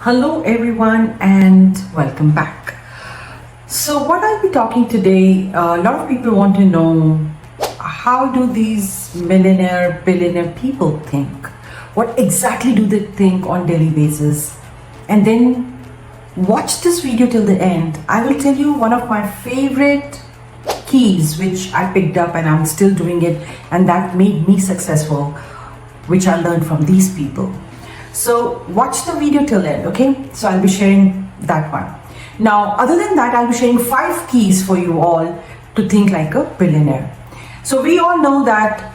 Hello everyone and welcome back. So what I'll be talking today, a lot of people want to know, how do these billionaire people think? What exactly do they think on daily basis? And then watch this video till the end. I will tell you one of my favorite keys which I picked up and I'm still doing it, and that made me successful, which I learned from these people. So watch the video till end, okay? So I'll be sharing that one. Now, other than that, I'll be sharing 5 keys for you all to think like a billionaire. So we all know that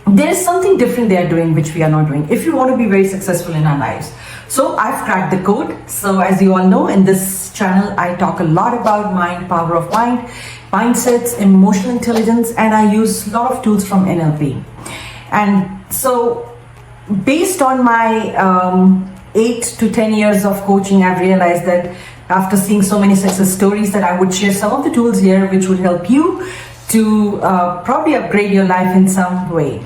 there is something different they are doing which we are not doing if you want to be very successful in our lives. So I've cracked the code. So as you all know, in this channel, I talk a lot about mind, power of mind, mindsets, emotional intelligence, and I use a lot of tools from NLP. And so based on my 8 to 10 years of coaching, I've realized that after seeing so many success stories that I would share some of the tools here which would help you to probably upgrade your life in some way.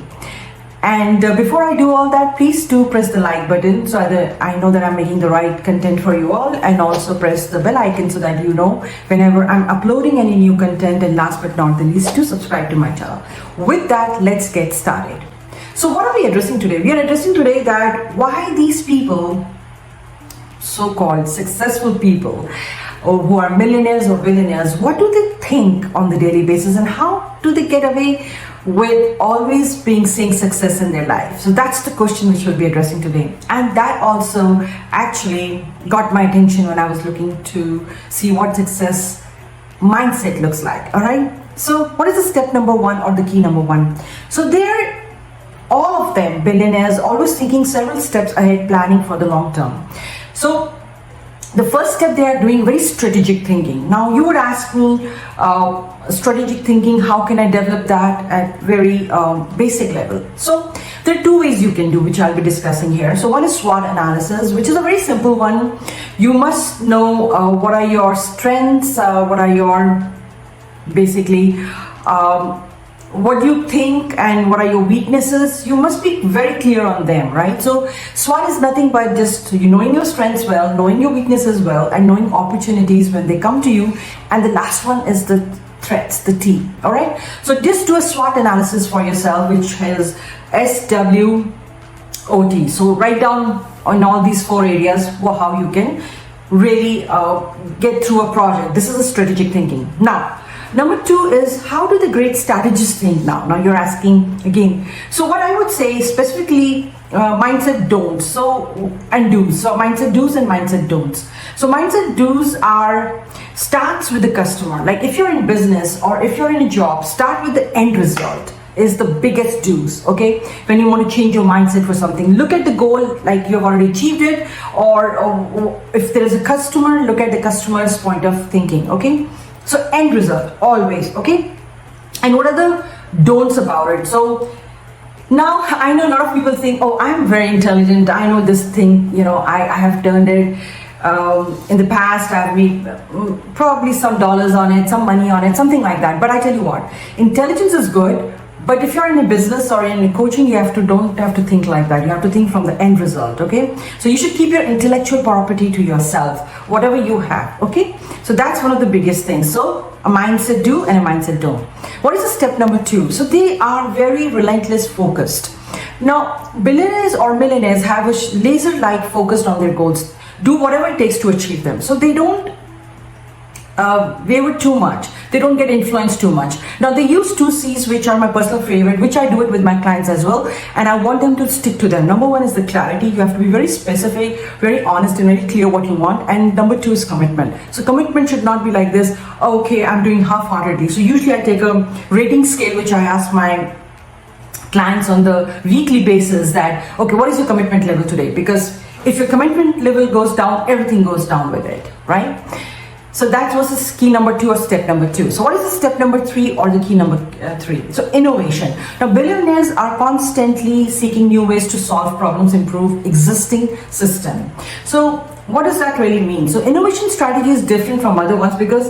And before I do all that, please do press the like button so that I know that I'm making the right content for you all, and also press the bell icon so that you know whenever I'm uploading any new content, and last but not the least, to subscribe to my channel. With that, let's get started. So what are we addressing today? We are addressing today that why these people, so-called successful people, or who are millionaires or billionaires, what do they think on the daily basis, and how do they get away with always seeing success in their life? So that's the question which we'll be addressing today. And that also actually got my attention when I was looking to see what success mindset looks like. All right. So what is the step number 1 or the key number 1? So all of them, billionaires, always thinking several steps ahead, planning for the long term. So the first step, they are doing very strategic thinking. Now you would ask me, strategic thinking, how can I develop that at very basic level? So there are 2 ways you can do, which I'll be discussing here. So one is SWOT analysis, which is a very simple one. You must know what are your strengths, what are your basically what you think, and what are your weaknesses. You must be very clear on them, right? So SWOT is nothing but just knowing your strengths well, knowing your weaknesses well, and knowing opportunities when they come to you. And the last one is the threats, the T. All right, so just do a SWOT analysis for yourself, which has SWOT. So write down on all these 4 areas how you can really get through a project. This is a strategic thinking. Now number 2 is, how do the great strategists think now? Now you're asking again. So what I would say specifically, mindset don'ts and do's. So mindset do's and mindset don'ts. So mindset do's starts with the customer. Like if you're in business or if you're in a job, start with the end result is the biggest do's. Okay, when you want to change your mindset for something, look at the goal, like you've already achieved it, or if there is a customer, look at the customer's point of thinking. Okay, so end result always. Okay, and what are the don'ts about it? So now I know a lot of people think, oh, I'm very intelligent, I know this thing, I have turned it in the past, I've made probably some dollars on it, some money on it, something like that. But I tell you what, intelligence is good, but if you're in a business or in coaching, you don't have to think like that. You have to think from the end result. Okay, so you should keep your intellectual property to yourself, whatever you have. Okay, so that's one of the biggest things. So a mindset do and a mindset don't. What is the step number 2? So they are very relentless focused. Now billionaires or millionaires have a laser-like focused on their goals, do whatever it takes to achieve them. So they don't waver too much, they don't get influenced too much. Now they use 2 C's, which are my personal favorite, which I do it with my clients as well, and I want them to stick to them. Number 1 is the clarity. You have to be very specific, very honest, and very clear what you want. And number 2 is commitment. So commitment should not be like this, oh, okay, I'm doing half-heartedly. So usually I take a rating scale, which I ask my clients on the weekly basis that, okay, what is your commitment level today? Because if your commitment level goes down, everything goes down with it, right? So that was the key number 2 or step number 2. So what is the step number 3 or the key number 3? So innovation. Now billionaires are constantly seeking new ways to solve problems, improve existing system. So what does that really mean? So innovation strategy is different from other ones because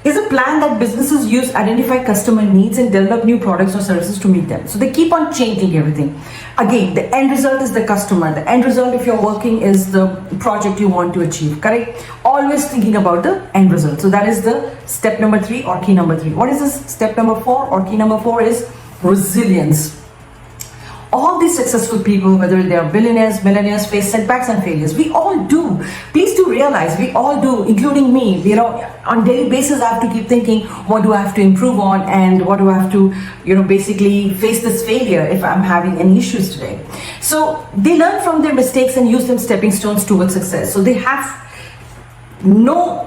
is a plan that businesses use to identify customer needs and develop new products or services to meet them. So they keep on changing everything. Again, the end result is the customer. The end result, if you're working, is the project you want to achieve, correct? Always thinking about the end result. So that is the step number 3 or key number 3. What is this step number 4 or key number 4 is resilience. All these successful people, whether they are billionaires, millionaires, face setbacks and failures. We all do. Please do realize we all do, including me. You know, on daily basis, I have to keep thinking, what do I have to improve on, and what do I have to, basically face this failure if I'm having any issues today. So they learn from their mistakes and use them stepping stones towards success. So they have no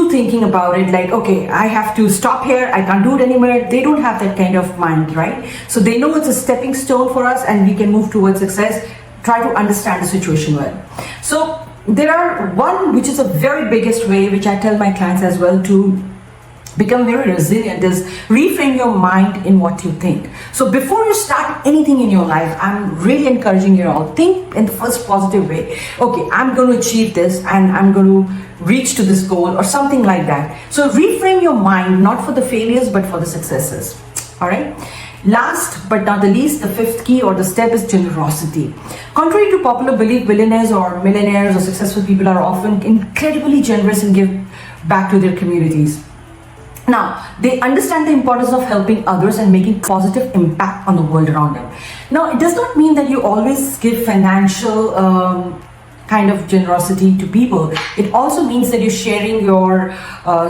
thinking about it like, okay, I have to stop here, I can't do it anymore. They don't have that kind of mind, right? So they know it's a stepping stone for us and we can move towards success. Try to understand the situation well. So there are one which is a very biggest way, which I tell my clients as well, to become very resilient, is reframe your mind in what you think. So before you start anything in your life, I'm really encouraging you all, think in the first positive way. Okay, I'm going to achieve this and I'm going to reach to this goal or something like that. So reframe your mind, not for the failures but for the successes. All right. Last but not the least, the 5th key or the step is generosity. Contrary to popular belief, billionaires or millionaires or successful people are often incredibly generous and give back to their communities. Now, they understand the importance of helping others and making positive impact on the world around them. Now, it does not mean that you always give financial kind of generosity to people. It also means that you're sharing your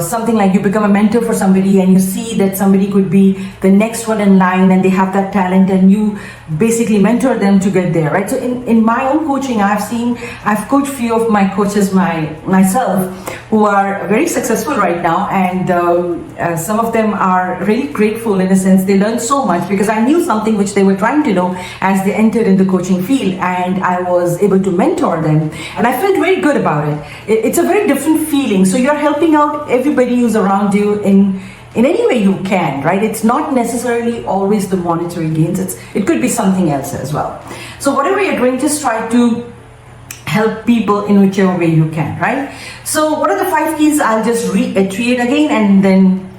something like you become a mentor for somebody and you see that somebody could be the next one in line and they have that talent and you basically mentor them to get there, right? So in my own coaching, I've coached few of my coaches myself who are very successful right now, and some of them are really grateful in a sense. They learned so much because I knew something which they were trying to know as they entered in the coaching field, and I was able to mentor them and I felt very good about it. It's a very different feeling. So you're helping out everybody who's around you in any way you can, right? It's not necessarily always the monetary gains. It could be something else as well. So whatever you're doing, just try to help people in whichever way you can, right? So what are the 5 keys? I'll just reiterate again and then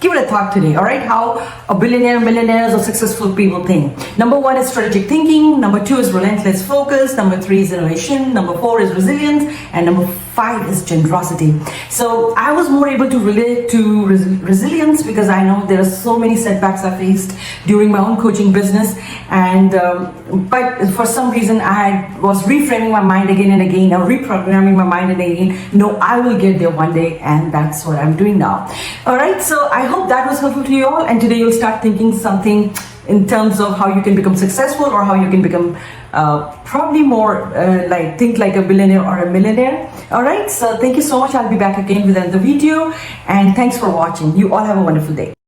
give it a thought today, all right? How a billionaire, millionaires, or successful people think. Number 1 is strategic thinking. Number 2 is relentless focus. Number 3 is innovation. Number 4 is resilience. And number 5 is generosity. So I was more able to relate to resilience because I know there are so many setbacks I faced during my own coaching business, and but for some reason I was reframing my mind again and again, or reprogramming my mind again. No, I will get there one day, and that's what I'm doing now. All right, so I hope that was helpful to you all, and today you'll start thinking something in terms of how you can become successful, or how you can become probably more think like a billionaire or a millionaire. All right, so thank you so much. I'll be back again with another video, and thanks for watching. You all have a wonderful day.